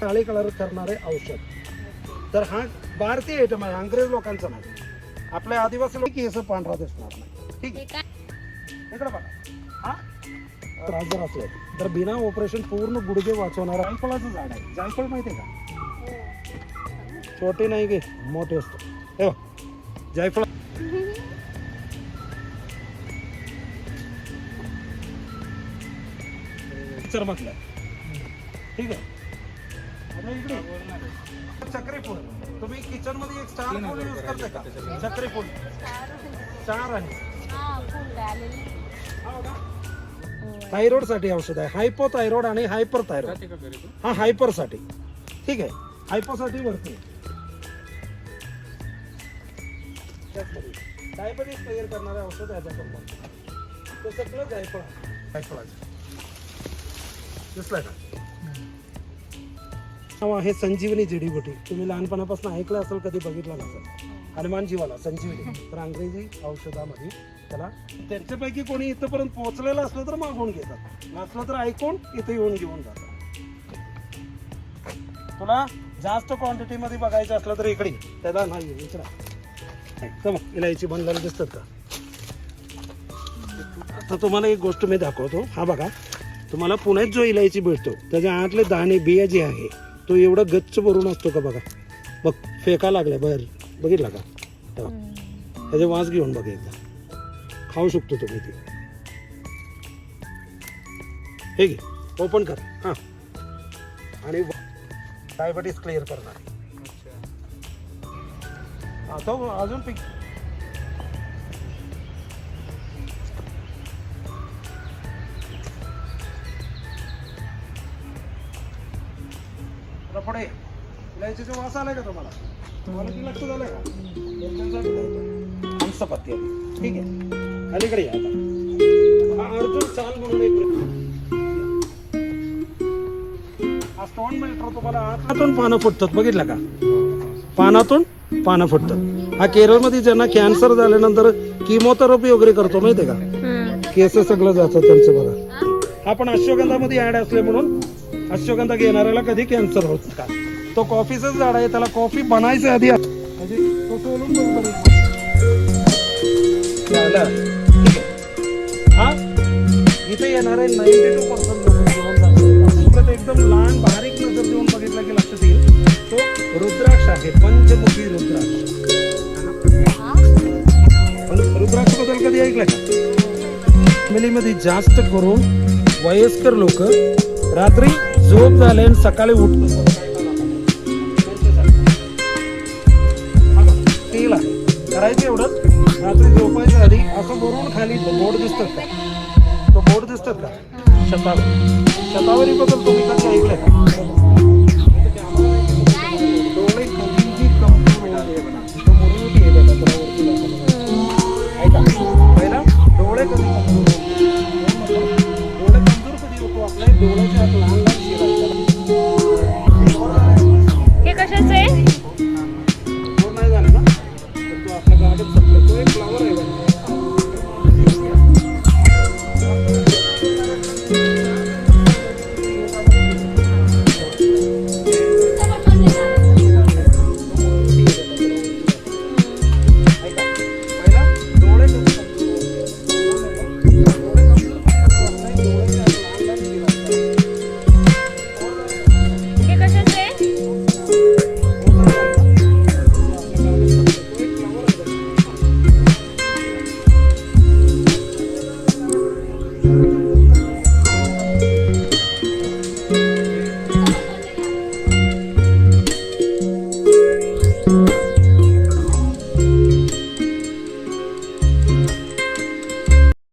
काळे colour करणारे औषध. तर हा भारतीय आयटम आहे, अंग्रेज लोकांचा नाही. आपल्या आदिवासी लोक केस पांढरा दिसणार नाही. ठीक आहे, इकडे बघा. हा त्रास जर असले तर बिना ऑपरेशन पूर्ण गुडघे वाचवणारा जायफळाचं झाड आहे. जायफळ माहितीये का? छोटे नाही गे, मोठे असतो. हे बघ, जायफळ. चरमतलं. ठीक आहे. आता इकडे चक्री फूल. तुम्ही किचन मध्ये एक स्टार फूल यूज करता का? चक्री फूल चार आहे. थायरॉइड साठी औषध आहे. हायपोथायरॉइड आणि हायपर थायरॉइड. हा हायपर साठी. ठीक आहे, हायपर साठी वरती. डायबिटीस क्लिअर करणारे औषध आहे. ते सगळं जायफळ. दिसलं का? हे संजीवनी जडीबुटी. तुम्ही लहानपणापासून ऐकलं असेल, कधी बघितलं नसेल. हनुमान जीवाला संजीवनी. तर अंग्रेजी औषधामध्ये त्याला त्यांच्यापैकी कोणी इथपर्यंत पोहोचलेलं असलं तर मागून घेतात, नसलं तर ऐकून इथे येऊन घेऊन जातात. तुला जास्त क्वांटिटी मध्ये बघायचं असलं तर इकडे त्याला नाही इकडे. इलायची बनलेलं दिसतात का? आता तुम्हाला एक गोष्ट मी दाखवतो. हा बघा, तुम्हाला पुण्यात जो इलायची भेटतो त्याच्या आतले दाणे बिया जे आहे तो एवढा गच्च भरून असतो का? बघा बघ, फेका लागलाय बाहेर. बघितला का? त्याचे वास घेऊन बघा एकदा. खाऊ शकतो तुम्ही ते. हे घे, ओपन कर. हा, आणि डायबिटीस क्लिअर करणार. आता अजून पिक. पुढे इलायचीचा वास आलाय का तुम्हाला? तुम्हाला ती लक्ष झालंय का? हंसपत्ती. ठीक आहे, अलीकडे या. आता हा अर्जुन चाल म्हणून एक स्टोन मिळतो तुम्हाला. आतून पानं फुटतात, बघितलं का? पानातून पानं फुटतात. हा केरळमध्ये ज्यांना कॅन्सर झाल्यानंतर किमोथेरपी वगैरे करतो, माहितीये का? केस सगळं जातं त्यांचं. बघा, हा पण अश्वगंधामध्ये ऍड असले म्हणून अश्वगंधा घेणाऱ्याला कधी कॅन्सर होत का? तो कॉफीचंच झाड आहे. त्याला कॉफी बनायचं आधी म्हणजे तो सोलून बरोबर. हा इथे येणारे 92% लोक जेवण जातात. एकदम लहान बारीक नजर देऊन बघितलं की लक्षात येईल तो रुद्राक्ष आहे. पंचमुखी रुद्राक्ष. रुद्राक्ष बद्दल कधी ऐकलं का? फॅमिलीमध्ये जास्त करून वयस्कर लोक रात्री झोप झाले आणि सकाळी उठतो. तेल आहे करायचं एवढंच. रात्री झोपायच्या आधी असं भरून खाली बोर्ड दिसतात का? तो बोर्ड दिसतात का? शतावरी. शतावरी बद्दल तुम्ही